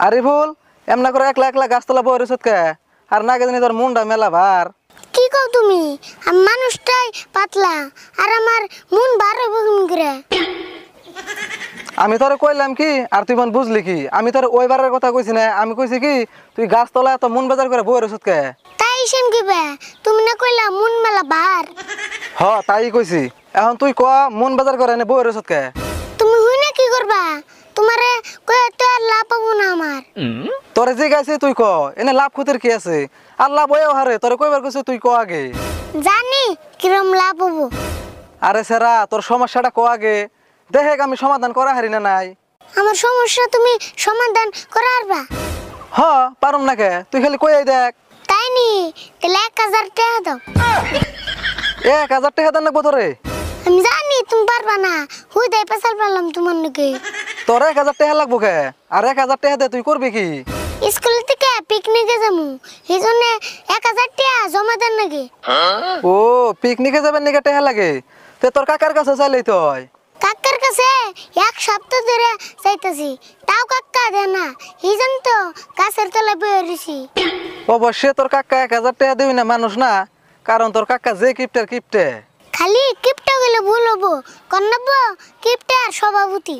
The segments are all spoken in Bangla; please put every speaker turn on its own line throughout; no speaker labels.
আরে ভুল এমনা করে একলা একলা গাছতলা বই রয়েছত কে আর না জানি তোর মুন্ডা মেলা ভার।
কি কও তুমি? আমি মানুষটাই পাতলা আর আমার মন বার হইব কেমন করে?
আমি তোরে কইলাম কি আর তুই মন বুঝলি কি? আমি তোর ওই বারের কথা কইছি না, আমি কইছি কি তুই গাছতলা এত মন বাজার করে বই রয়েছত কে।
তাই সেন কিবে তুমি না কইলা মন মেলা বার?
হ তাই কইছি। এখন তুই ক মন বাজার করে এনে বই রয়েছত কে।
তুমি হই না কি করবা? তোমারে কই তো আর লাভ পাবো না আমার।
তোরে যে গাইছে তুই ক এনে লাভ ক্ষতির কি আছে? আর লাভ হয়েও হারে তোরে কইবার কইছে তুই ক আগে।
জানি কিরম লাভ হবো।
আরে সেরা তোর সমস্যাটা ক আগে, দেখে আমি সমাধান করা হারি না নাই।
আমার সমস্যা তুমি সমাধান করা পারবা?
হ পারুম না কে, তুই খালি কই দেখ।
তাই নি? তাহলে 1000 টাকা দাও।
1000 টাকা দেন লাগবো তোরে?
আমি জানি তুমি পারবা না, হুই দেই পেছাল পারলাম তোমার নাকি।
তোর 1000 টাকা লাগবো কে? আর 1000 টাকা দে তুই করবি কি?
স্কুল থেকে পিকনিকে যামু, এইজন্য 1000 টাকা জমা দেন নাকি?
ও পিকনিকে যাবেন নাকি টাকা লাগে? তে তোর কাকার কাছে চাইলেই তুই।
কাকার কাছে এক সপ্তাহ ধরে চাইতাছি, তাও কাকা দেয় না, এইজন্য তো গাছের তলায় বসে রইছি।
অবশ্যই তোর কাকা 1000 টাকা দিবি না মানুষ না, কারণ তোর কাকা যে কিপটার কিপটে।
খালি কিপটা গেলে ভুল হবো, কন্যাব্য কিপটার সভাপতি।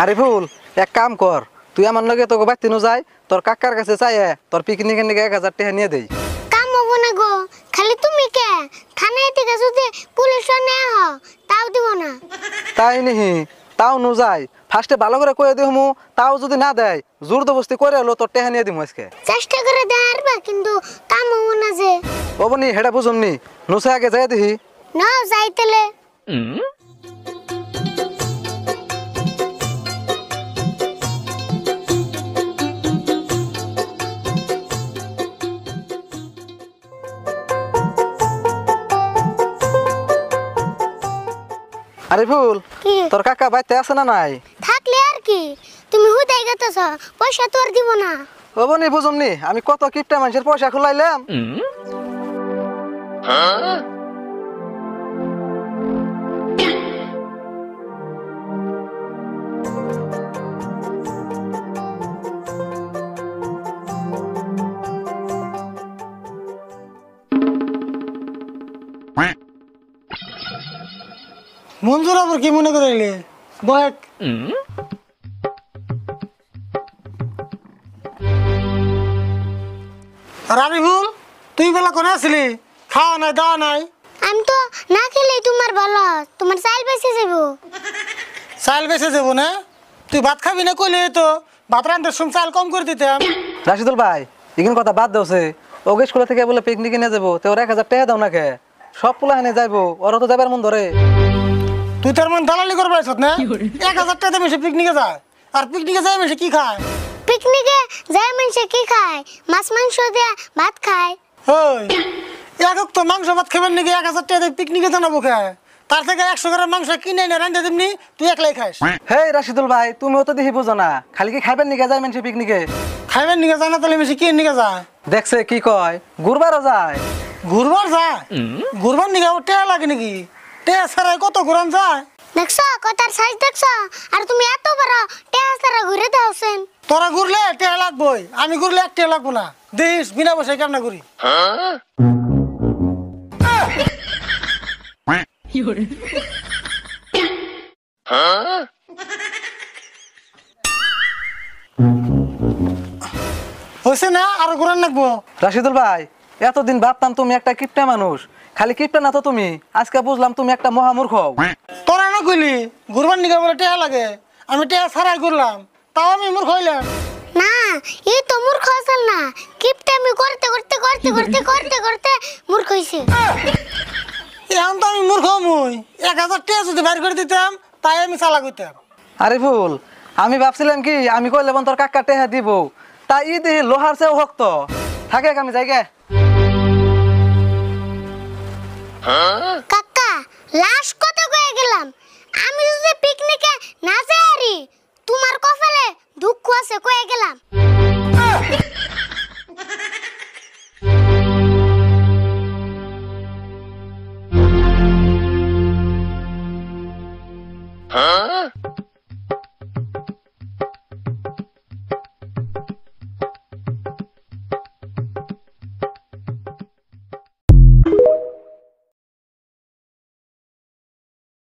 আরে ভুল এক কাম কর, তুই আমার লগে তোকে বাইতে নো যাই, তোর কাকার কাছে চাইয়ে তোর পিকনিকের নিকে 1000 টাকা নিয়ে দেই।
কাম হবো না গো, খালি তুমি কে থানায় থেকে যদি পুলিশ নেওয়া হও তাও দিব না।
তাই নিহি তাও নু যাই, ফার্স্টে ভালো করে কয়ে দিমু, তাও যদি না দেয় জোর দবস্তি করে হলো তোর টাকা নিয়ে দিমু আজকে।
চেষ্টা করে দেওয়ার কিন্তু কাম হবো না যে।
ওবনি হেডা বুঝুমনি, নুসে আগে যাই দেখি।
না যাইতেলে
আরে ভুল
কি
তোর কাকা বাইতে আছে না নাই?
থাকলে আর কি, তুমি হুদাই গেতেছ, পয়সা তো আর দিব না।
ওবনি বুঝুমনি আমি কত কিপটা মানুষের পয়সা খুলাইলাম।
মঞ্জুর আবার কি মনে করাইলে বয়েক? রাবিবুল তুই বেলা কোনে আসলি? খাওয়া নাই দাওয়া নাই?
আমি তো না খেলে তোমার ভালো, তোমার চাইল বেঁচে যাবো।
চাল বেঁচে যাবো না? তুই ভাত খাবি না কইলে তো ভাত রান্ধার সময় চাল কম করে দিতাম।
রাশিদুল ভাই এখানে কথা বাদ দেওছে, ওকে স্কুলে থেকে বলে পিকনিকে নিয়ে যাবো, তো ওর 1000 টাকা দাও না কে? সব পোলা এনে যাইবো, ওরা তো যাবার মন ধরে।
তুই তার মন দালালি করবে না? 1000 টাকা দিয়ে পিকনিকে যায়, আর পিকনিকে যায় মেশে কি খায়?
পিকনিকে যায় মানুষে কি খায়? মাছ মাংস দিয়ে ভাত খায়।
ওই একক তো মাংস ভাত খাবেন নাকি 1000 টাকা দিয়ে পিকনিকে জানাবো খায়? তার থেকে 100 গ্রাম মাংস কিনে এনে রান্ধে দিবনি, তুই একলাই খাস।
হেই রাশিদুল ভাই তুমিও তো দেখি বুঝো না, খালি কি খাইবেন নিকে যায় মানুষ পিকনিকে?
খাইবেন নিকে যায় না তাহলে মেশে কি নিকে যায়?
দেখছে কি কয় ঘুরবারও যায়।
ঘুরবার যায়? ঘুরবার নিকে আবার টেয়া লাগে নাকি? টেয়া ছাড়াই কত ঘুরান যায়?
দেখছো কথার সাইজ দেখছো? আর তুমি এত বড় টেহা সারা ঘুরে দাওছেন।
তোরা ঘুরলে টেয়া লাগবই, আমি ঘুরলে এক টেয়া লাগবো না। দেশ বিনা বসে কেমন ঘুরি? হয়েছে না আরো ঘুরান লাগবো?
রাশিদুল ভাই এতদিন ভাবতাম তুমি একটা কিপটা মানুষ, খালি কিপটা না তো তুমি, আজকে বুঝলাম তুমি একটা মহামূর্খ।
তোরা না কইলি ঘুরবার নিকে বলে টেয়া লাগে, আমি টেয়া ছাড়াই ঘুরলাম, তাও আমি মূর্খ হইলাম।
না এই তো মূর্খ আসল না, কিপটা আমি করতে করতে করতে করতে করতে করতে মূর্খ হইছে।
এখন তো আমি মূর্খ মুই, 1000 টাকা যদি বাইর করে দিতাম তাই আমি চালাক হইতাম।
আরে ভুল আমি ভাবছিলাম কি আমি কইলে তোর কাকা টেহা দিব, তাই ই দেখি লোহার চেয়েও শক্ত থাকে, আমি যাই গে।
কাকা লাশ কত কয়ে গেলাম, আমি যদি পিকনিকে না যাই আরি তোমার কপালে দুঃখ আছে কয়ে গেলাম।
Huh?